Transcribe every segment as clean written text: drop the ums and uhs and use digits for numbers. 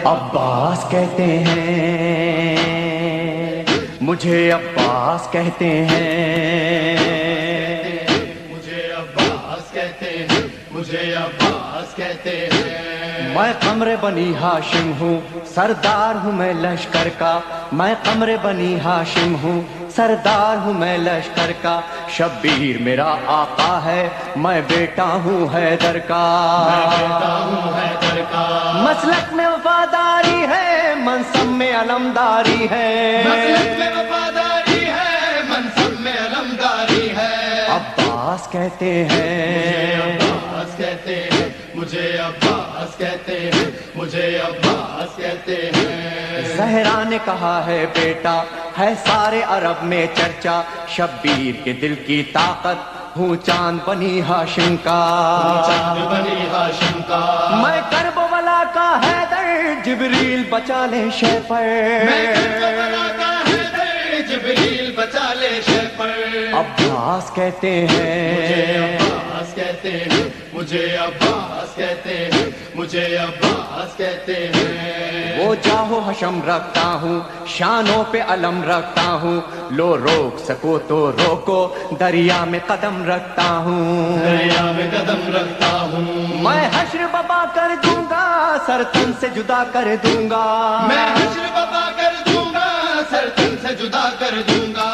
عباس کہتے ہیں مجھے، عباس کہتے ہیں مجھے، عباس کہتے ہیں مجھے، عباس کہتے ہیں۔ میں قمر بنی ہاشم ہوں، سردار ہوں میں لشکر کا، میں قمر بنی ہاشم ہوں، سردار ہوں میں لشکر کا، شبیر میرا آقا ہے، میں بیٹا ہوں حیدر کا، میں بیٹا ہوں حیدر کا، مسلک میں وفاداری ہے، منصب میں علمداری ہے، مسلک میں وفاداری ہے، منصب میں علمداری ہے۔ عباس کہتے ہیں عباس کہتے ہیں مجھے، عباس کہتے ہیں مجھے، عباس کہتے ہیں۔ زہرا نے کہا ہے بیٹا ہے سارے عرب میں چرچا، شبیر کے دل کی طاقت ہوں چاند بنی ہاشم کا، چاند بنی ہاشم کا، میں کربلا کا حیدر، جبریل بچا لے شے پر، میں کربلا کا حیدر، جبریل بچا لے شے پر۔ عباس کہتے مجھے ہیں عباس کہتے ہیں مجھے، عباس کہتے ہیں مجھے، عباس کہتے ہیں۔ وہ جاہو حشم رکھتا ہوں، شانوں پہ علم رکھتا ہوں، لو روک سکو تو روکو، دریا میں قدم رکھتا ہوں، دریا میں قدم رکھتا ہوں، میں حشر ببا کر دوں گا، سر تن سے جدا کر دوں گا، میں حشر ببا کر دوں گا، سر تن سے جدا کر دوں گا۔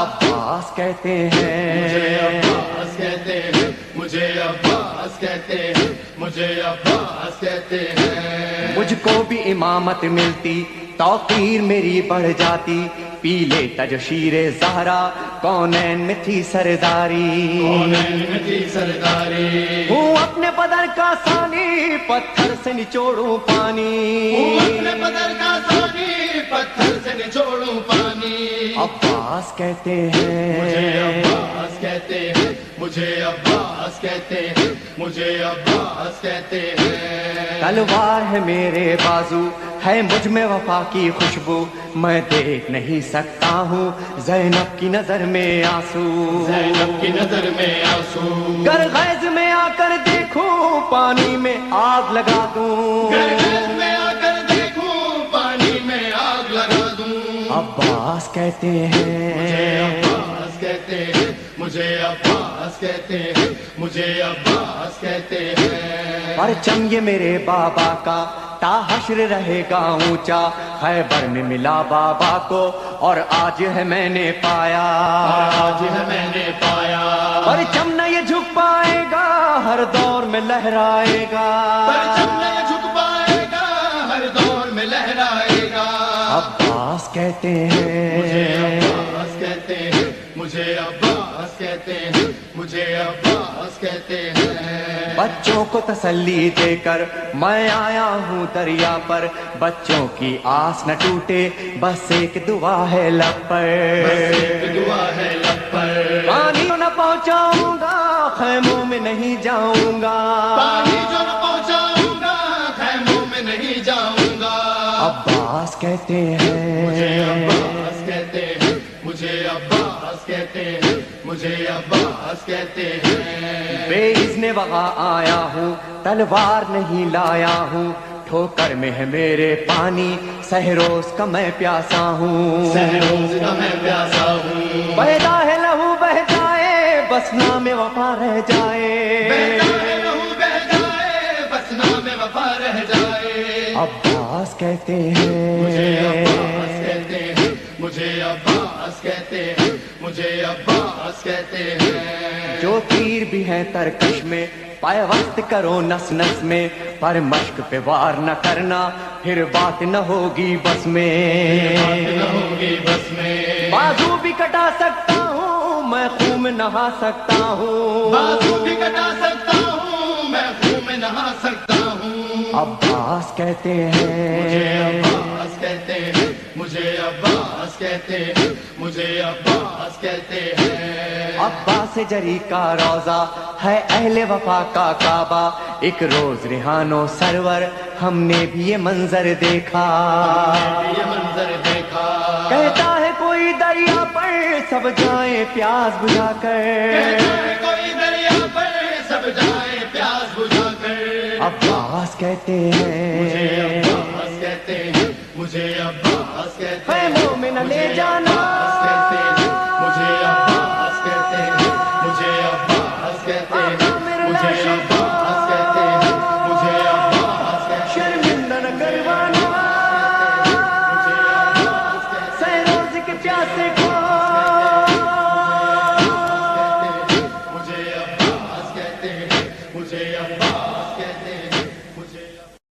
عباس کہتے مجھے ہیں عباس کہتے ہیں مجھے، عباس کہتے ہیں مجھے، عباس کہتے ہیں۔ مجھ کو بھی امامت ملتی، توقیر میری بڑھ جاتی، پی لیتا جو شیر زہرا، کونین میں تھی سرداری، کونین میں تھی سرداری، ہوں اپنے بدر کا ثانی، پتھر سے نچوڑوں پانی، ہوں اپنے بدر کا ثانی، پتھر سے نچوڑوں پانی۔ عباس کہتے مجھے ہیں عباس کہتے ہیں مجھے، عباس کہتے ہیں مجھے، عباس کہتے ہیں۔ تلوار ہے میرے بازو، ہے مجھ میں وفا کی خوشبو، میں دیکھ نہیں سکتا ہوں زینب کی نظر میں آنسو، زینب کی نظر میں آنسو، گر غیظ میں آ کر دیکھوں پانی میں آگ لگا دوں، گرگز میں آ کر دیکھوں پانی میں آگ لگا دوں۔ عباس کہتے مجھے ہیں عباس کہتے ہیں مجھے، عباس کہتے ہیں مجھے، عباس کہتے ہیں۔ پرچم یہ میرے بابا کا تا حشر رہے گا اونچا، خیبر میں ملا بابا کو اور آج ہے میں نے پایا، آج ہے میں نے پایا، پرچم نہ یہ جھک پائے گا، ہر دور میں لہرائے گا، پرچم نہ یہ جھک پائے گا، ہر دور میں لہرائے گا۔ عباس کہتے مجھے ہیں عباس کہتے ہیں مجھے، عباس کہتے ہیں مجھے، عباس کہتے ہیں۔ بچوں کو تسلی دے کر میں آیا ہوں دریا پر، بچوں کی آس نہ ٹوٹے، بس ایک دعا ہے لب پر، بس ایک دعا ہے لب پر، پانی نہ پہنچاؤں گا، خیموں میں نہیں جاؤں گا، پانی جو نہ پہنچاؤں گا، خیموں میں نہیں جاؤں گا۔ عباس کہتے مجھے ہیں عباس کہتے ہیں مجھے، عباس کہتے ہیں مجھے، عباس کہتے ہیں۔ بے اذن وغا آیا ہوں، تلوار نہیں لایا ہوں، ٹھوکر میں ہے میرے پانی، سہروز کا میں پیاسا ہوں، سہروز کا میں پیاسا ہوں، بہتا ہے لہو بہ جائے، بس نام وفا رہ جائے، بہتا ہے لہو بہ جائے، بس نام وفا رہ جائے۔ عباس کہتے مجھے عباس ہیں کہتے ہیں مجھے، عباس کہتے ہیں مجھے، عباس کہتے ہیں۔ جو تیر بھی ہیں ترکش میں، پیوست کرو نس نس میں، پر مشق پہ وار نہ کرنا، پھر بات نہ ہوگی بس میں، بات نہ ہوگی بس میں، بازو بھی کٹا سکتا ہوں میں، خون میں نہا سکتا ہوں، بازو بھی کٹا سکتا ہوں میں، خون میں نہا سکتا ہوں۔ عباس کہتے مجھے ہیں عباس کہتے ہیں مجھے، عباس کہتے ہیں مجھے، عباس کہتے ہیں۔ عباس جری کا روزہ ہے اہل وفا کا کعبہ، ایک روز ریحانو سرور ہم نے بھی یہ منظر دیکھا، یہ منظر دیکھا، کہتا ہے کوئی دریا پر سب جائیں پیاس بجھا کر، کہتا ہے کوئی دریا پر سب جائے پیاس بجھا کر۔ عباس کہتے مجھے ہیں عباس کہتے کہتے ہیں مجھے عباس کہتے ہیں مومن لے جانا کہتے ہیں مجھے عباس کہتے ہیں مجھے عباس کہتے ہیں مجھے عباس کہتے ہیں مجھے عباس کہتے ہیں شرمندہ نہ کروا